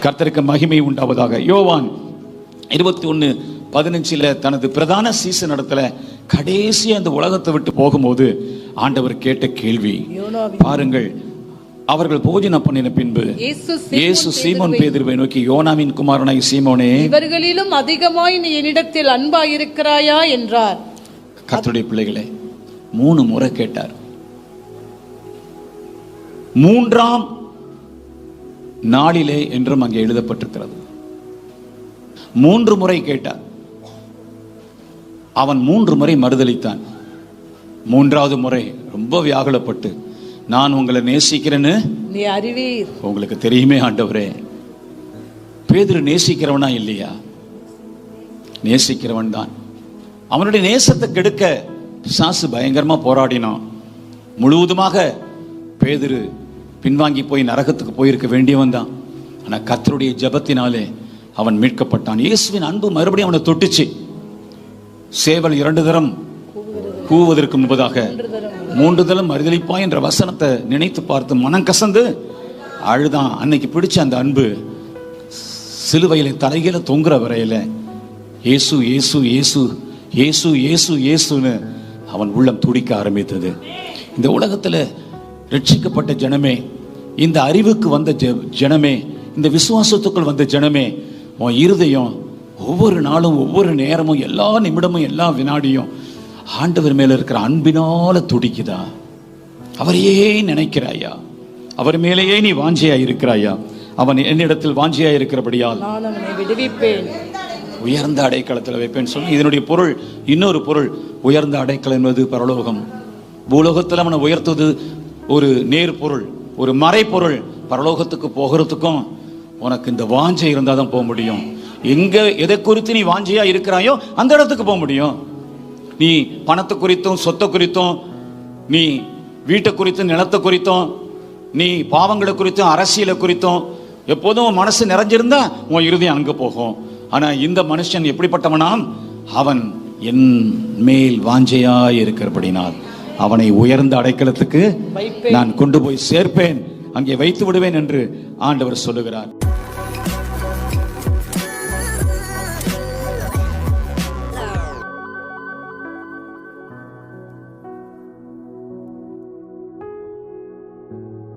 கர்த்தருக்கு மகிமை உண்டாவதாக. யோவான் 21:15 தனது பிரதான சீசன் இடத்துல கடைசி அந்த உலகத்தை விட்டு போகும்போது ஆண்டவர் கேட்ட கேள்வி பாருங்கள். அவர்கள் போஜனம் பண்ணின பின்பு இயேசு சீமோன் பேதுருவை நோக்கி, யோனாவின் குமாரனாய் சீமோனே, இவர்களிலும் அதிகமாய் நீ என்னிடத்தில் அன்பாய் இருக்கிறாயா என்றார். கர்த்தருடைய பிள்ளைகளே, 3 முறை கேட்டார். 3ஆம் நாளிலே என்றும் அங்கே எழுதப்பட்டிருக்கிறது. 3 முறை கேட்டார். அவன் 3 முறை மறுதலித்தான். 3வது முறை ரொம்ப வியாகுலப்பட்டு, நான் உங்களை நேசிக்கிறேன்னு நீ அறிவீர். உங்களுக்கு தெரியுமே ஆண்டவரே. பேதுரு நேசிக்கிறவனா இல்லையா? நேசிக்கிறவன் தான். அவனுடைய நேசத்தை கெடுக்க பிசாசு பயங்கரமா போராடினான். முழுவதுமாக பேதுரு பின்வாங்கி போய் நரகத்துக்கு போயிருக்க வேண்டியவன் தான். ஆனா கர்த்தருடைய ஜெபத்தினாலே அவன் மீட்கப்பட்டான். இயேசுவின் அன்பு மறுபடியும் அவனை தொட்டுச்சு. சேவல் 2 தரம் கூவுவதற்கு முன்பதாக 3 தரம் மறுதலிப்பாய் என்ற வசனத்தை நினைத்து பார்த்து மனம் கசந்து அழுதான். அன்னைக்கு பிடிச்ச அந்த அன்பு சிலுவையில தலையில தொங்குற வரையில இயேசு இயேசு இயேசு இயேசு இயேசு இயேசுன்னு அவன் உள்ளம் துடிக்க ஆரம்பித்தது. இந்த உலகத்துல ரட்சிக்கப்பட்ட ஜனமே, இந்த அறிவுக்கு வந்த ஜனமே, இந்த விசுவாசத்துக்குள் வந்த ஜனமே, உன் இருதயம் ஒவ்வொரு நாளும் ஒவ்வொரு நேரமும் எல்லா நிமிடமும் எல்லா வினாடியும் ஆண்டவர் மேல இருக்கிற அன்பினால துடிக்குதா? அவரையே நினைக்கிறாயா? அவர் மேலேயே நீ வாஞ்சையா இருக்கிறாயா? அவன் என்னிடத்தில் வாஞ்சையா இருக்கிறபடியால் நான் அவனை விடுவிப்பேன், உயர்ந்த அடைக்கலத்தில் வைப்பேன் சொல்லி. இதனுடைய பொருள், இன்னொரு பொருள், உயர்ந்த அடைக்கலம் என்பது பரலோகம். பூலோகத்தில் அவனை உயர்த்துவது ஒரு நேர் பொருள், ஒரு மறைப்பொருள். பரலோகத்துக்கு போகிறதுக்கும் உனக்கு இந்த வாஞ்சை இருந்தால் தான் போக முடியும். எங்க எதை குறித்து நீ வாஞ்சையா இருக்கிறாயோ அந்த இடத்துக்கு போக முடியும். நீ பணத்தை குறித்தும் சொத்தை குறித்தும், நீ வீட்டை குறித்தும் நிலத்தை குறித்தும், நீ பாவங்களை குறித்தும் அரசியலை குறித்தும் எப்போதும் மனசு நிறைஞ்சிருந்தா உன் இருதயம் அங்க போகும். ஆனா இந்த மனுஷன் எப்படிப்பட்டவனாம்? அவன் என் மேல் வாஞ்சையாய் இருக்கிறபடினால் அவனை உயர்ந்த அடைக்கலத்துக்கு நான் கொண்டு போய் சேர்ப்பேன், அங்கே வைத்து விடுவேன் என்று ஆண்டவர் சொல்லுகிறார்.